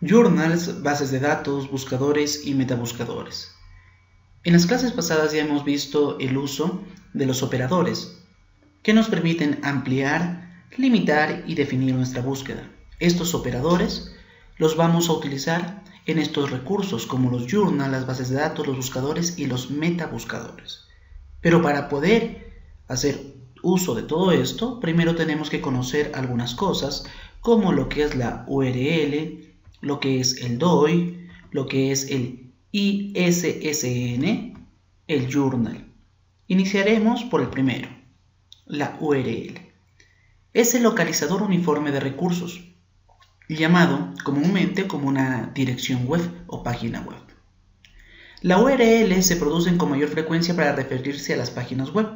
Journals, bases de datos, buscadores y metabuscadores. En las clases pasadas ya hemos visto el uso de los operadores, que nos permiten ampliar, limitar y definir nuestra búsqueda. Estos operadores los vamos a utilizar en estos recursos como los journals, las bases de datos, los buscadores y los metabuscadores. Pero para poder hacer uso de todo esto, primero tenemos que conocer algunas cosas como lo que es la URL, lo que es el DOI, lo que es el ISSN, el journal. Iniciaremos por el primero, la URL. Es el localizador uniforme de recursos, llamado comúnmente como una dirección web o página web. La URL se producen con mayor frecuencia para referirse a las páginas web,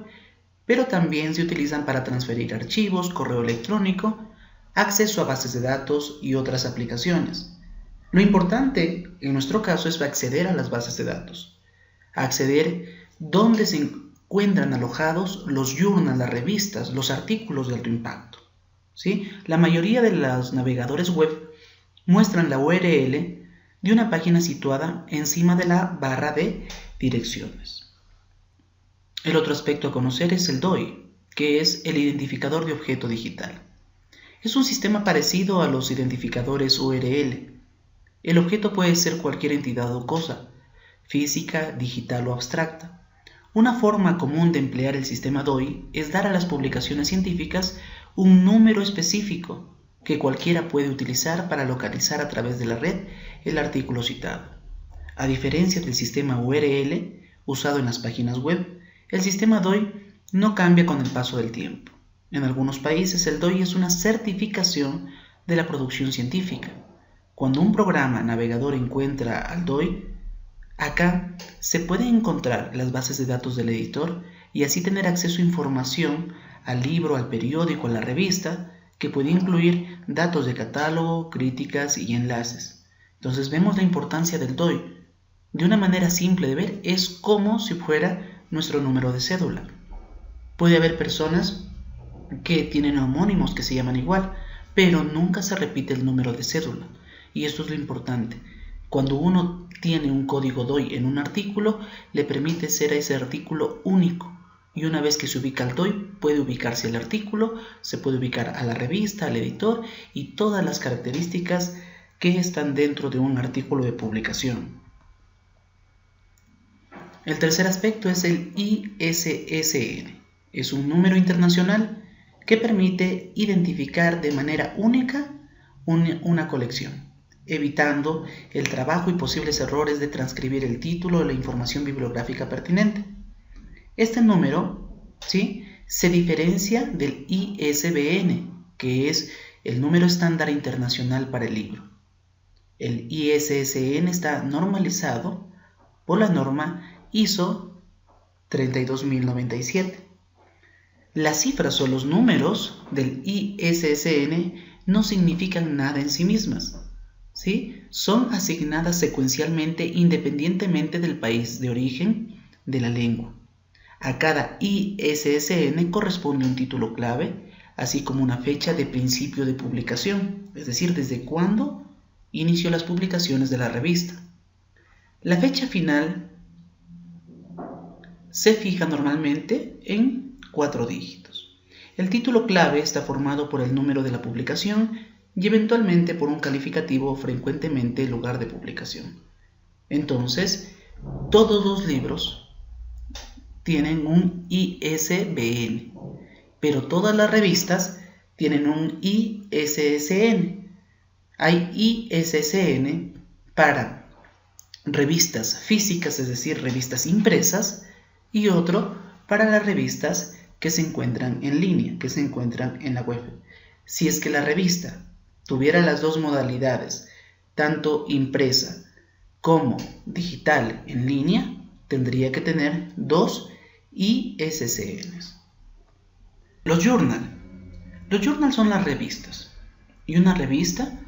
pero también se utilizan para transferir archivos, correo electrónico, acceso a bases de datos y otras aplicaciones. Lo importante en nuestro caso es acceder a las bases de datos, acceder donde se encuentran alojados los journals, las revistas, los artículos de alto impacto. ¿Sí? La mayoría de los navegadores web muestran la URL de una página situada encima de la barra de direcciones. El otro aspecto a conocer es el DOI, que es el identificador de objeto digital. Es un sistema parecido a los identificadores URL. El objeto puede ser cualquier entidad o cosa, física, digital o abstracta. Una forma común de emplear el sistema DOI es dar a las publicaciones científicas un número específico que cualquiera puede utilizar para localizar a través de la red el artículo citado. A diferencia del sistema URL usado en las páginas web, el sistema DOI no cambia con el paso del tiempo. En algunos países el DOI es una certificación de la producción científica. Cuando un programa navegador encuentra al DOI, acá se pueden encontrar las bases de datos del editor y así tener acceso a información al libro, al periódico, a la revista, que puede incluir datos de catálogo, críticas y enlaces. Entonces vemos la importancia del DOI. De una manera simple de ver, es como si fuera nuestro número de cédula. Puede haber personas que tienen homónimos que se llaman igual, pero nunca se repite el número de cédula. Y esto es lo importante. Cuando uno tiene un código DOI en un artículo, le permite ser a ese artículo único. Y una vez que se ubica el DOI, puede ubicarse el artículo, se puede ubicar a la revista, al editor y todas las características que están dentro de un artículo de publicación. El tercer aspecto es el ISSN. Es un número internacional que permite identificar de manera única una colección, evitando el trabajo y posibles errores de transcribir el título o la información bibliográfica pertinente. Este número, ¿sí?, se diferencia del ISBN, que es el número estándar internacional para el libro. El ISSN está normalizado por la norma ISO 32097. Las cifras o los números del ISSN no significan nada en sí mismas, ¿sí? Son asignadas secuencialmente independientemente del país de origen de la lengua. A cada ISSN corresponde un título clave, así como una fecha de principio de publicación, es decir, desde cuándo inició las publicaciones de la revista. La fecha final se fija normalmente en 4 dígitos. El título clave está formado por el número de la publicación y eventualmente por un calificativo, frecuentemente el lugar de publicación. Entonces, todos los libros tienen un ISBN, pero todas las revistas tienen un ISSN. Hay ISSN para revistas físicas, es decir, revistas impresas, y otro para las revistas que se encuentran en línea, que se encuentran en la web. Si es que la revista tuviera las dos modalidades, tanto impresa como digital en línea, tendría que tener 2 ISSNs. Los journals. Los journals son las revistas, y una revista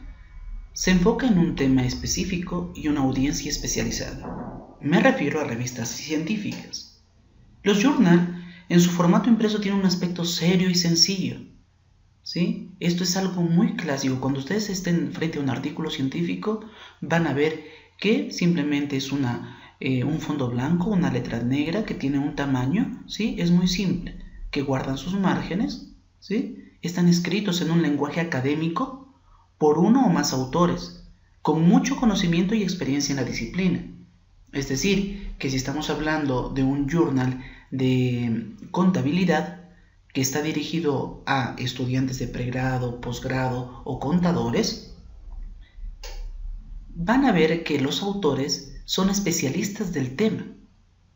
se enfoca en un tema específico y una audiencia especializada. Me refiero a revistas científicas. Los journals, en su formato impreso, tienen un aspecto serio y sencillo. ¿sí? Esto es algo muy clásico. Cuando ustedes estén frente a un artículo científico, van a ver que simplemente es un fondo blanco, una letra negra que tiene un tamaño, ¿sí? Es muy simple, que guardan sus márgenes, ¿sí? Están escritos en un lenguaje académico por uno o más autores, con mucho conocimiento y experiencia en la disciplina. Es decir, que si estamos hablando de un journal de contabilidad que está dirigido a estudiantes de pregrado, posgrado o contadores, van a ver que los autores son especialistas del tema,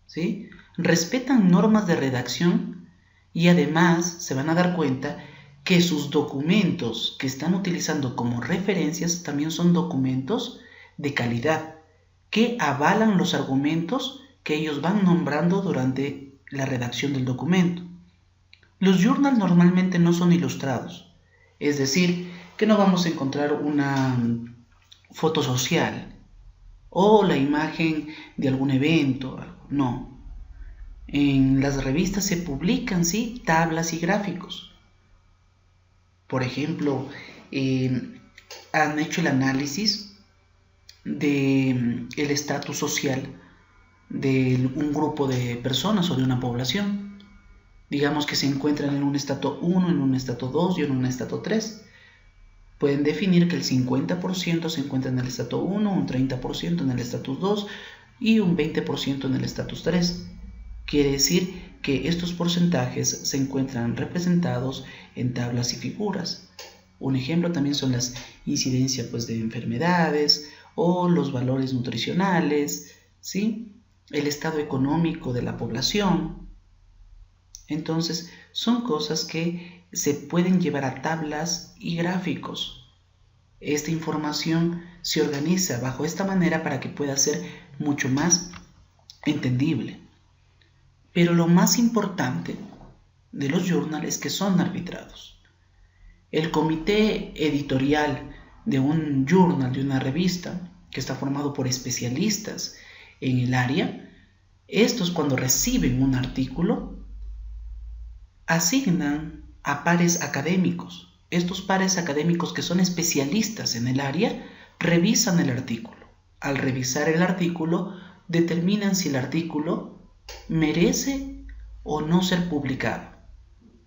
¿sí? Respetan normas de redacción y además se van a dar cuenta que sus documentos que están utilizando como referencias también son documentos de calidad, que avalan los argumentos que ellos van nombrando durante la redacción del documento. Los journals normalmente no son ilustrados, es decir, que no vamos a encontrar una foto social o la imagen de algún evento, no. En las revistas se publican, sí, tablas y gráficos. Por ejemplo, han hecho el análisis del estatus social de un grupo de personas o de una población. Digamos que se encuentran en un estatus 1, en un estatus 2 y en un estatus 3. Pueden definir que el 50% se encuentra en el estatus 1, un 30% en el estatus 2 y un 20% en el estatus 3. Quiere decir que estos porcentajes se encuentran representados en tablas y figuras. Un ejemplo también son las incidencias de enfermedades o los valores nutricionales, ¿sí? El estado económico de la población. Entonces, son cosas que se pueden llevar a tablas y gráficos. Esta información se organiza bajo esta manera para que pueda ser mucho más entendible. Pero lo más importante de los journals es que son arbitrados. El comité editorial de un journal, de una revista, que está formado por especialistas en el área, estos cuando reciben un artículo, asignan a pares académicos. Estos pares académicos que son especialistas en el área, revisan el artículo. Al revisar el artículo, determinan si el artículo merece o no ser publicado.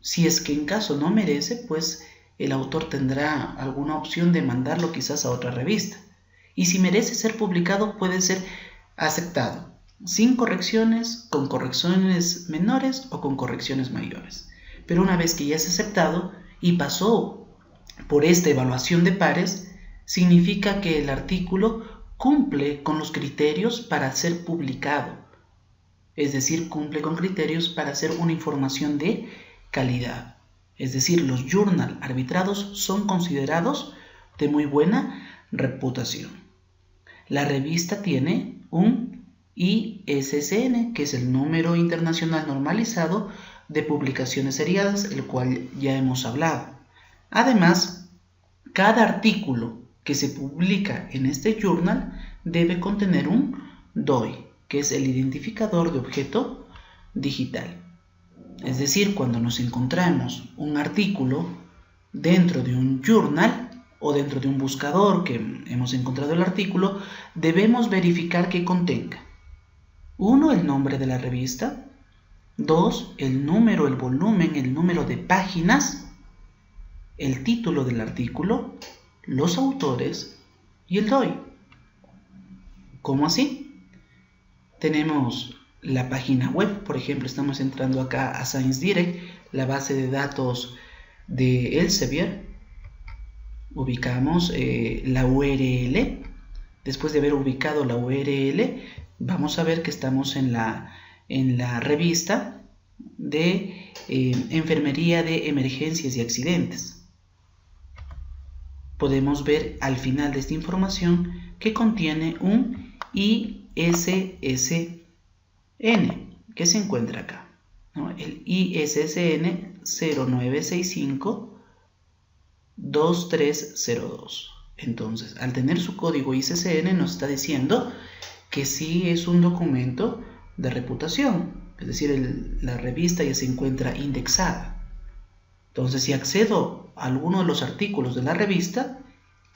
Si es que en caso no merece, pues el autor tendrá alguna opción de mandarlo quizás a otra revista. Y si merece ser publicado, puede ser aceptado, sin correcciones, con correcciones menores o con correcciones mayores. Pero una vez que ya es aceptado y pasó por esta evaluación de pares, significa que el artículo cumple con los criterios para ser publicado. Es decir, cumple con criterios para ser una información de calidad. Es decir, los journals arbitrados son considerados de muy buena reputación. La revista tiene un ISSN, que es el número internacional normalizado de publicaciones seriadas, el cual ya hemos hablado. Además, cada artículo que se publica en este journal debe contener un DOI, que es el identificador de objeto digital. Es decir, cuando nos encontramos un artículo dentro de un journal o dentro de un buscador que hemos encontrado el artículo, debemos verificar que contenga 1. El nombre de la revista, 2. El número, el volumen, el número de páginas, el título del artículo, los autores y el DOI. ¿Cómo así? Tenemos la página web, por ejemplo, estamos entrando acá a ScienceDirect, la base de datos de Elsevier. Ubicamos la URL. Después de haber ubicado la URL, vamos a ver que estamos en la revista de Enfermería de Emergencias y Accidentes. Podemos ver al final de esta información que contiene un ISSN que se encuentra acá, ¿no? El ISSN 0965-2302. Entonces, al tener su código ISSN nos está diciendo que sí es un documento de reputación, es decir, la revista ya se encuentra indexada. Entonces, si accedo a alguno de los artículos de la revista,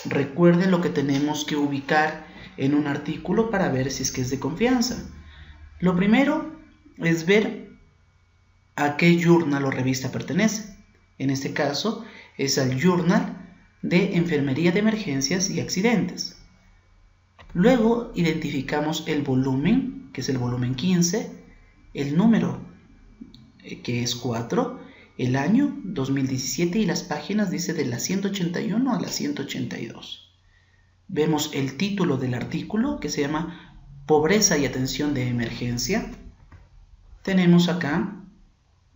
recuerden lo que tenemos que ubicar en un artículo para ver si es que es de confianza. Lo primero es ver a qué journal o revista pertenece. En este caso, es al Journal de Enfermería de Emergencias y Accidentes. Luego identificamos el volumen, que es el volumen 15, el número, que es 4, el año 2017 y las páginas dice de la 181 a la 182. Vemos el título del artículo que se llama Pobreza y Atención de Emergencia. Tenemos acá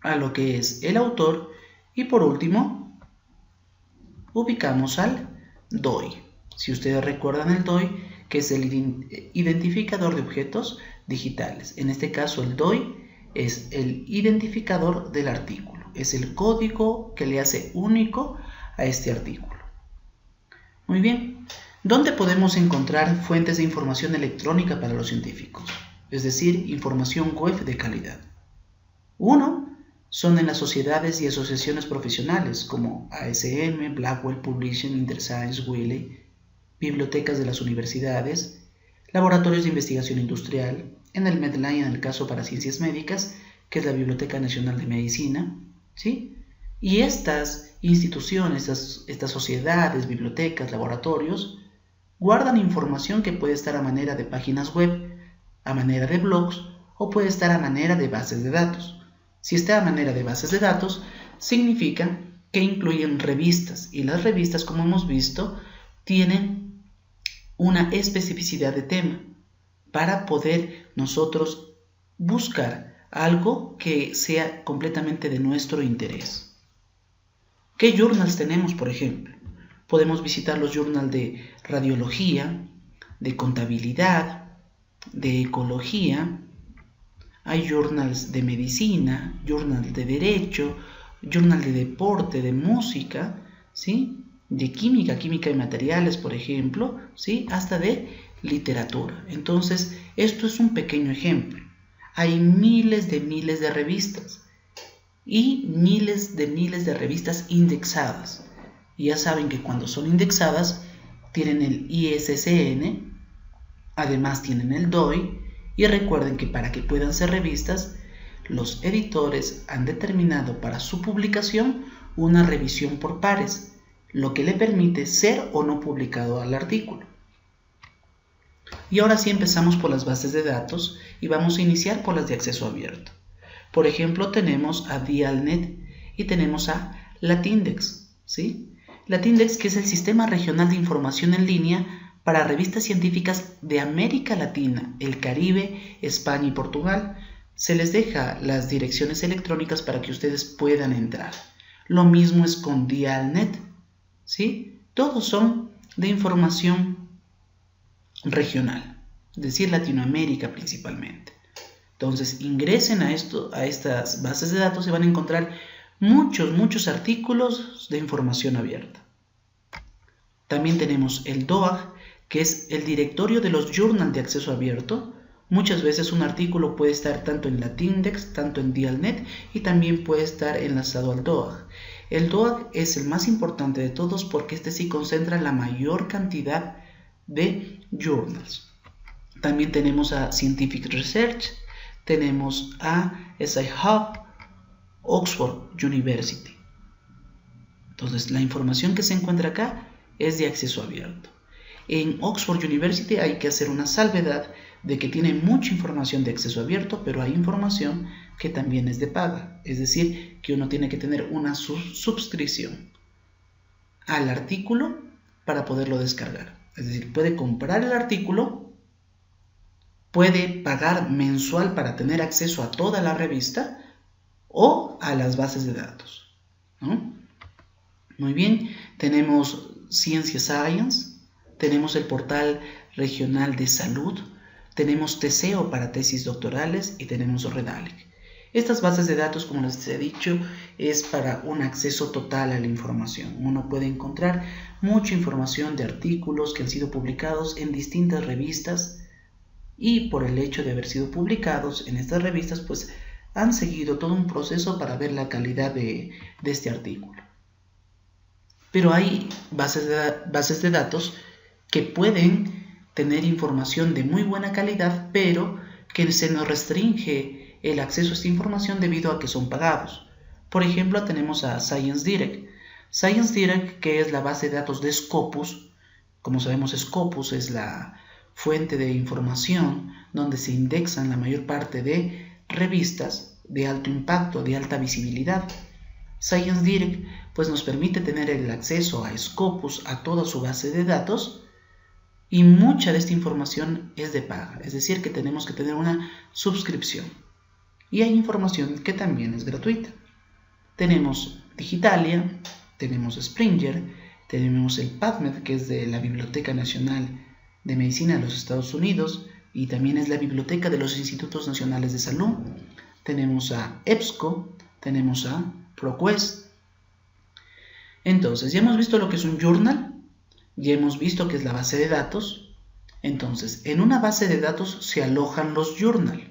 a lo que es el autor y por último ubicamos al DOI. Si ustedes recuerdan el DOI, que es el identificador de objetos digitales. En este caso el DOI es el identificador del artículo. Es el código que le hace único a este artículo. Muy bien. ¿Dónde podemos encontrar fuentes de información electrónica para los científicos? Es decir, información web de calidad. Uno, son en las sociedades y asociaciones profesionales como ASM, Blackwell Publishing, InterScience, Wiley, bibliotecas de las universidades, laboratorios de investigación industrial, en el Medline en el caso para ciencias médicas, que es la Biblioteca Nacional de Medicina, ¿sí? Y estas instituciones, estas sociedades, bibliotecas, laboratorios, guardan información que puede estar a manera de páginas web, a manera de blogs o puede estar a manera de bases de datos. Si está a manera de bases de datos, significa que incluyen revistas y las revistas, como hemos visto, tienen una especificidad de tema para poder nosotros buscar algo que sea completamente de nuestro interés. ¿Qué journals tenemos, por ejemplo? Podemos visitar los journals de radiología, de contabilidad, de ecología. Hay journals de medicina, journals de derecho, journal de deporte, de música, ¿sí? De química y materiales, por ejemplo, ¿sí? Hasta de literatura. Entonces, esto es un pequeño ejemplo. Hay miles de revistas y miles de revistas indexadas. Y ya saben que cuando son indexadas tienen el ISSN, además tienen el DOI, y recuerden que para que puedan ser revistas, los editores han determinado para su publicación una revisión por pares, lo que le permite ser o no publicado al artículo. Y ahora sí empezamos por las bases de datos y vamos a iniciar por las de acceso abierto. Por ejemplo, tenemos a Dialnet y tenemos a Latindex, ¿sí? Latindex, que es el Sistema Regional de Información en Línea para revistas científicas de América Latina, el Caribe, España y Portugal. Se les deja las direcciones electrónicas para que ustedes puedan entrar. Lo mismo es con Dialnet, ¿sí? Todos son de información regional, es decir, Latinoamérica principalmente. Entonces ingresen a estas bases de datos y van a encontrar muchos artículos de información abierta. También tenemos el DOAG, que es el directorio de los journals de acceso abierto. Muchas veces un artículo puede estar tanto en Latindex, tanto en Dialnet y también puede estar enlazado al DOAG. El DOAG es el más importante de todos porque este sí concentra la mayor cantidad de journals. También tenemos a Scientific Research, tenemos a Sci-Hub, Oxford University. Entonces la información que se encuentra acá es de acceso abierto. En Oxford University hay que hacer una salvedad de que tiene mucha información de acceso abierto, pero hay información que también es de paga, es decir, que uno tiene que tener una suscripción al artículo para poderlo descargar. Es decir, puede comprar el artículo, puede pagar mensual para tener acceso a toda la revista o a las bases de datos, ¿no? Muy bien, tenemos Ciencia Science, tenemos el portal regional de salud, tenemos Teseo para tesis doctorales y tenemos Redalyc. Estas bases de datos, como les he dicho, es para un acceso total a la información. Uno puede encontrar mucha información de artículos que han sido publicados en distintas revistas y por el hecho de haber sido publicados en estas revistas, pues han seguido todo un proceso para ver la calidad de este artículo. Pero hay bases de datos que pueden tener información de muy buena calidad, pero que se nos restringe el acceso a esta información debido a que son pagados. Por ejemplo, tenemos a ScienceDirect. ScienceDirect, que es la base de datos de Scopus. Como sabemos, Scopus es la fuente de información donde se indexan la mayor parte de revistas de alto impacto, de alta visibilidad. ScienceDirect pues nos permite tener el acceso a Scopus, a toda su base de datos, y mucha de esta información es de paga, es decir, que tenemos que tener una suscripción. Y hay información que también es gratuita. Tenemos Digitalia, tenemos Springer, tenemos el PubMed, que es de la Biblioteca Nacional de Medicina de los Estados Unidos, y también es la biblioteca de los Institutos Nacionales de Salud. Tenemos a EBSCO, tenemos a ProQuest. Entonces, ya hemos visto lo que es un journal, ya hemos visto que es la base de datos. Entonces, en una base de datos se alojan los journals,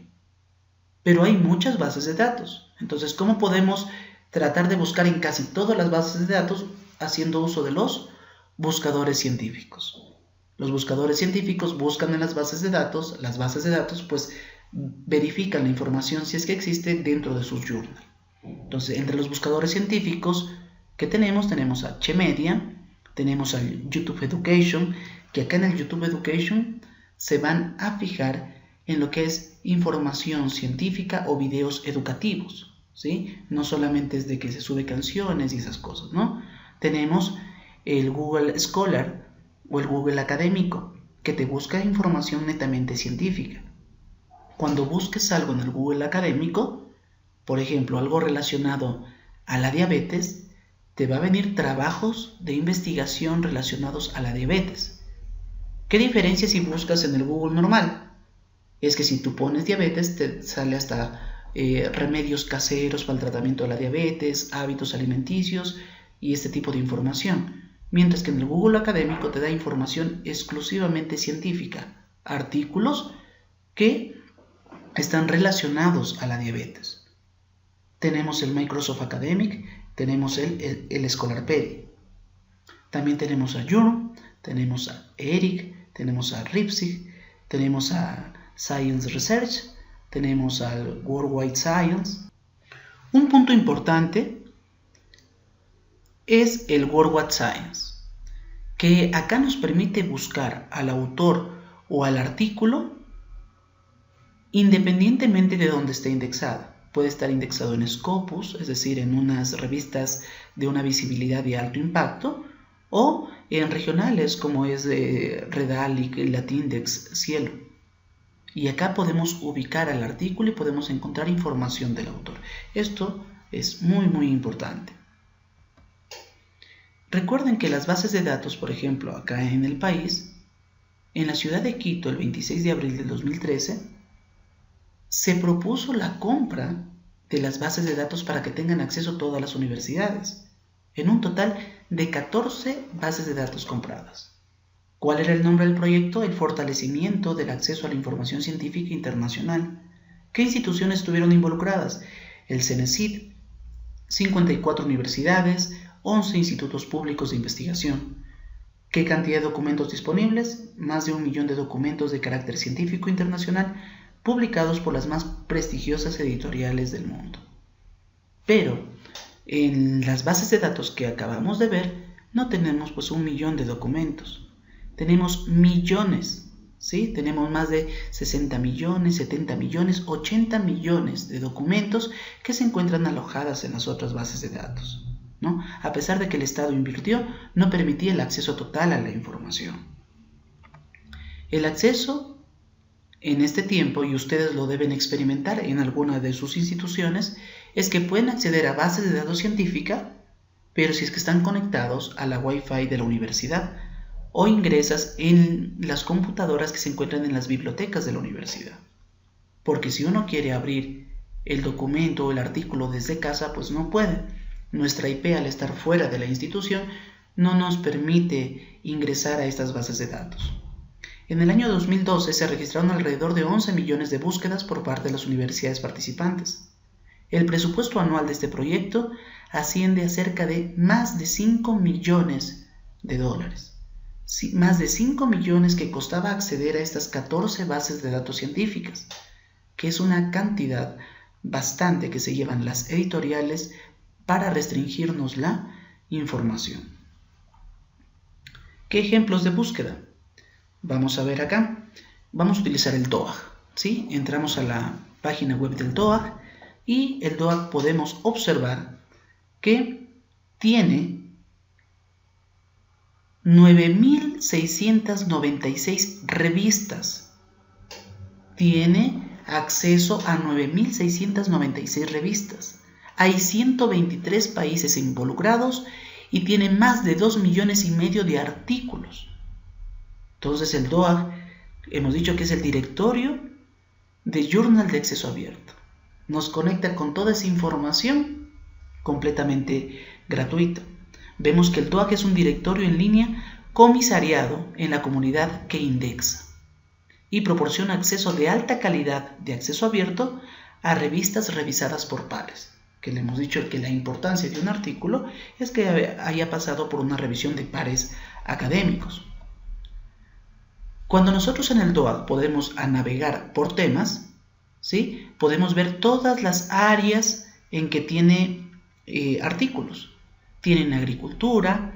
pero hay muchas bases de datos. Entonces, ¿cómo podemos tratar de buscar en casi todas las bases de datos haciendo uso de los buscadores científicos? Los buscadores científicos buscan en las bases de datos pues verifican la información si es que existe dentro de sus journals. Entonces, entre los buscadores científicos que tenemos a Chemedia, tenemos a YouTube Education, que acá en el YouTube Education se van a fijar en lo que es información científica o videos educativos, ¿sí? No solamente es de que se sube canciones y esas cosas, ¿no? Tenemos el Google Scholar o el Google Académico, que te busca información netamente científica. Cuando busques algo en el Google Académico, por ejemplo, algo relacionado a la diabetes, te va a venir trabajos de investigación relacionados a la diabetes. ¿Qué diferencia si buscas en el Google normal? Es que si tú pones diabetes, te sale hasta remedios caseros para el tratamiento de la diabetes, hábitos alimenticios y este tipo de información. Mientras que en el Google Académico te da información exclusivamente científica, artículos que están relacionados a la diabetes. Tenemos el Microsoft Academic, tenemos el Scholarpedia. También tenemos a Journal, tenemos a ERIC, tenemos a Ripsig, tenemos a Science Research, tenemos al Worldwide Science. Un punto importante es el Worldwide Science, que acá nos permite buscar al autor o al artículo independientemente de dónde esté indexado. Puede estar indexado en Scopus, es decir, en unas revistas de una visibilidad de alto impacto, o en regionales como es Redalyc, Latindex, Cielo. Y acá podemos ubicar al artículo y podemos encontrar información del autor. Esto es muy, muy importante. Recuerden que las bases de datos, por ejemplo, acá en el país, en la ciudad de Quito, el 26 de abril del 2013, se propuso la compra de las bases de datos para que tengan acceso todas las universidades, en un total de 14 bases de datos compradas. ¿Cuál era el nombre del proyecto? El fortalecimiento del acceso a la información científica internacional. ¿Qué instituciones estuvieron involucradas? El CENESID, 54 universidades, 11 institutos públicos de investigación. ¿Qué cantidad de documentos disponibles? Más de 1 millón de documentos de carácter científico internacional publicados por las más prestigiosas editoriales del mundo. Pero en las bases de datos que acabamos de ver no tenemos pues 1 millón de documentos, tenemos millones, ¿sí? Tenemos más de 60 millones, 70 millones, 80 millones de documentos que se encuentran alojadas en las otras bases de datos, ¿no? A pesar de que el Estado invirtió, no permitía el acceso total a la información. El acceso en este tiempo, y ustedes lo deben experimentar en alguna de sus instituciones, es que pueden acceder a bases de datos científica, pero si es que están conectados a la Wi-Fi de la universidad, o ingresas en las computadoras que se encuentran en las bibliotecas de la universidad. Porque si uno quiere abrir el documento o el artículo desde casa, pues no puede. Nuestra IP, al estar fuera de la institución, no nos permite ingresar a estas bases de datos. En el año 2012 se registraron alrededor de 11 millones de búsquedas por parte de las universidades participantes. El presupuesto anual de este proyecto asciende a cerca de más de 5 millones de dólares. Sí, más de 5 millones que costaba acceder a estas 14 bases de datos científicas, que es una cantidad bastante que se llevan las editoriales para restringirnos la información. ¿Qué ejemplos de búsqueda? Vamos a ver acá. Vamos a utilizar el DOAG, ¿sí? Entramos a la página web del DOAG y el DOAG podemos observar que tiene 9.696 revistas. Tiene acceso a 9.696 revistas. Hay 123 países involucrados y tiene más de 2,5 millones de artículos. Entonces el DOAG, hemos dicho que es el directorio de Journal de acceso abierto. Nos conecta con toda esa información completamente gratuita. Vemos que el DOAG es un directorio en línea comisariado en la comunidad que indexa y proporciona acceso de alta calidad de acceso abierto a revistas revisadas por pares, que le hemos dicho que la importancia de un artículo es que haya pasado por una revisión de pares académicos. Cuando nosotros en el DOAG podemos navegar por temas, ¿sí? Podemos ver todas las áreas en que tiene artículos. Tienen agricultura,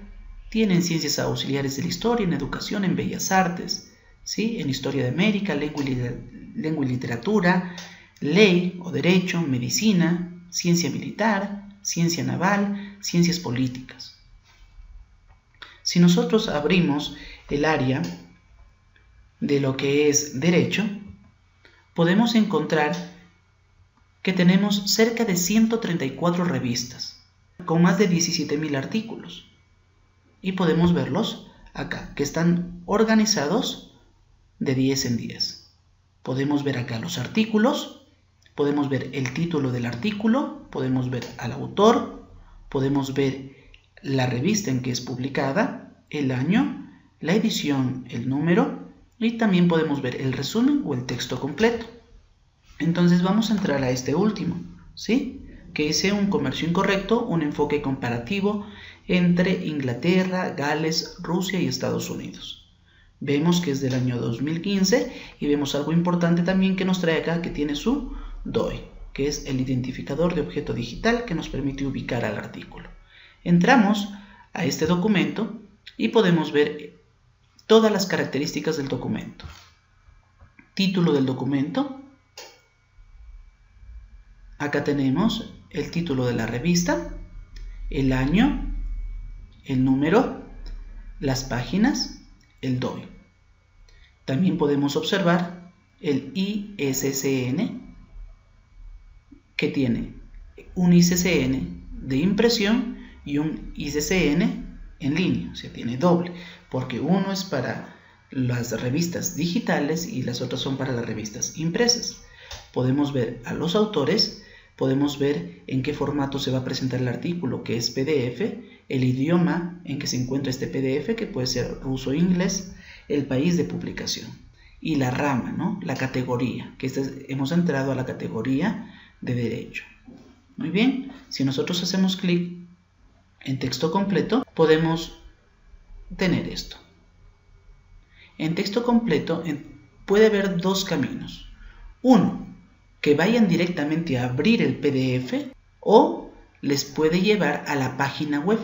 tienen ciencias auxiliares de la historia, en educación, en bellas artes, ¿sí? En historia de América, lengua y literatura, ley o derecho, medicina, ciencia militar, ciencia naval, ciencias políticas. Si nosotros abrimos el área de lo que es derecho, podemos encontrar que tenemos cerca de 134 revistas con más de 17,000 artículos y podemos verlos acá, que están organizados de 10 en 10. Podemos ver acá los artículos, podemos ver el título del artículo, podemos ver al autor, podemos ver la revista en que es publicada, el año, la edición, el número, y también podemos ver el resumen o el texto completo. Entonces vamos a entrar a este último, ¿sí? Que dice un comercio incorrecto, un enfoque comparativo entre Inglaterra, Gales, Rusia y Estados Unidos. Vemos que es del año 2015 y vemos algo importante también que nos trae acá, que tiene su DOI, que es el identificador de objeto digital que nos permite ubicar al artículo. Entramos a este documento y podemos ver todas las características del documento. Título del documento. Acá tenemos el título de la revista, el año, el número, las páginas, el DOI. También podemos observar el ISSN, que tiene un ISSN de impresión y un ISSN en línea, o sea, tiene doble, porque uno es para las revistas digitales y las otras son para las revistas impresas. Podemos ver a los autores, podemos ver en qué formato se va a presentar el artículo, que es PDF, el idioma en que se encuentra este PDF, que puede ser ruso o inglés, el país de publicación y la rama, ¿no? La categoría, que hemos entrado a la categoría de derecho. Muy bien, si nosotros hacemos clic en texto completo, podemos tener esto. En texto completo puede haber dos caminos. Uno, que vayan directamente a abrir el PDF o les puede llevar a la página web.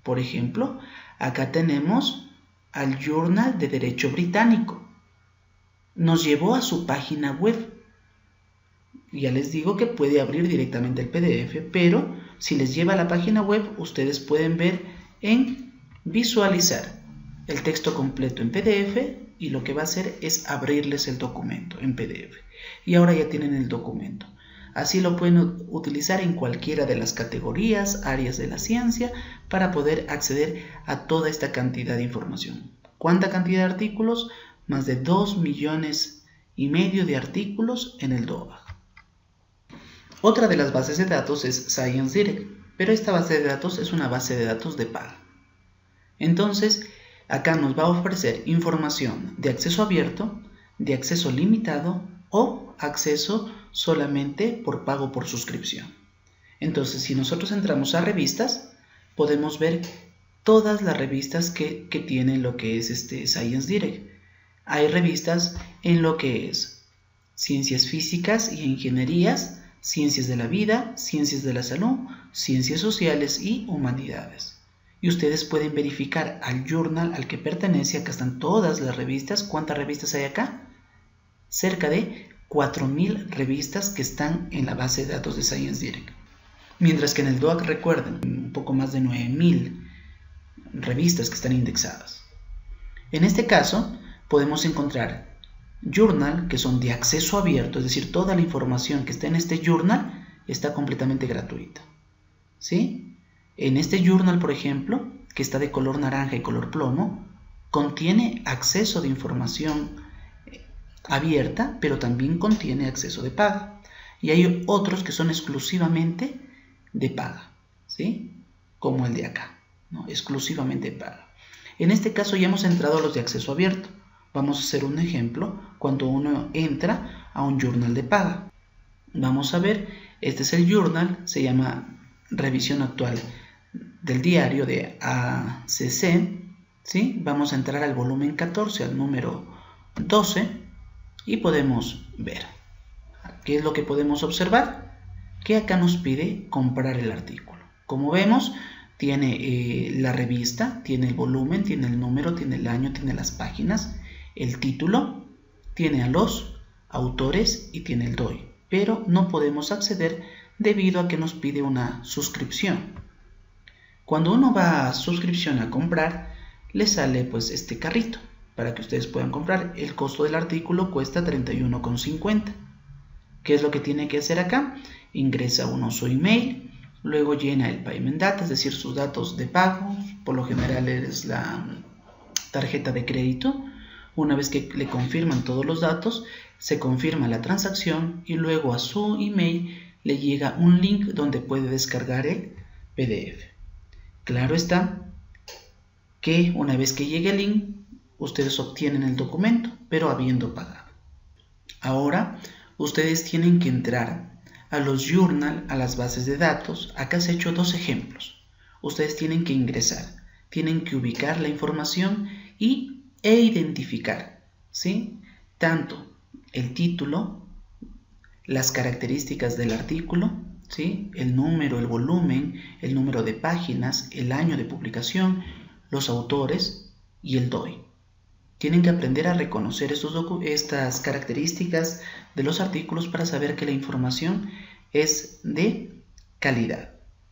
Por ejemplo, acá tenemos al Journal de Derecho Británico. Nos llevó a su página web. Ya les digo que puede abrir directamente el PDF, pero si les lleva a la página web, ustedes pueden ver en visualizar el texto completo en PDF y lo que va a hacer es abrirles el documento en PDF. Y ahora ya tienen el documento. Así lo pueden utilizar en cualquiera de las categorías, áreas de la ciencia, para poder acceder a toda esta cantidad de información. ¿Cuánta cantidad de artículos? Más de 2,5 millones de artículos en el DOAG. Otra de las bases de datos es Science Direct, pero esta base de datos es una base de datos de paga. Entonces, acá nos va a ofrecer información de acceso abierto, de acceso limitado o acceso solamente por pago por suscripción. Entonces, si nosotros entramos a revistas, podemos ver todas las revistas que tienen lo que es Science Direct. Hay revistas en lo que es ciencias físicas y ingenierías, ciencias de la vida, ciencias de la salud, ciencias sociales y humanidades. Y ustedes pueden verificar al journal al que pertenece. Acá están todas las revistas. ¿Cuántas revistas hay acá? Cerca de 4.000 revistas que están en la base de datos de Science Direct. Mientras que en el DOAC, recuerden, un poco más de 9.000 revistas que están indexadas. En este caso, podemos encontrar journal que son de acceso abierto, es decir, toda la información que está en este journal está completamente gratuita. ¿Sí? En este journal, por ejemplo, que está de color naranja y color plomo, contiene acceso de información abierta, pero también contiene acceso de paga. Y hay otros que son exclusivamente de paga, ¿sí? Como el de acá, ¿no? Exclusivamente de paga. En este caso ya hemos entrado a los de acceso abierto. Vamos a hacer un ejemplo cuando uno entra a un journal de paga. Vamos a ver, este es el journal, se llama Revisión Actual del Diario de ACC, ¿sí? Vamos a entrar al volumen 14, al número 12, y podemos ver. ¿Qué es lo que podemos observar? Que acá nos pide comprar el artículo. Como vemos, tiene la revista, tiene el volumen, tiene el número, tiene el año, tiene las páginas, el título, tiene a los autores y tiene el DOI. Pero no podemos acceder debido a que nos pide una suscripción. Cuando uno va a suscripción a comprar, le sale pues este carrito para que ustedes puedan comprar. El costo del artículo cuesta $31,50. ¿Qué es lo que tiene que hacer acá? Ingresa uno su email, luego llena el payment data, es decir, sus datos de pago. Por lo general es la tarjeta de crédito. Una vez que le confirman todos los datos, se confirma la transacción y luego a su email le llega un link donde puede descargar el PDF. Claro está que una vez que llegue el link, ustedes obtienen el documento, pero habiendo pagado. Ahora, ustedes tienen que entrar a los journal, a las bases de datos. Acá se han hecho dos ejemplos. Ustedes tienen que ingresar, tienen que ubicar la información e identificar, ¿sí? Tanto el título, las características del artículo, ¿sí? El número, el volumen, el número de páginas, el año de publicación, los autores y el DOI. Tienen que aprender a reconocer estas características de los artículos para saber que la información es de calidad.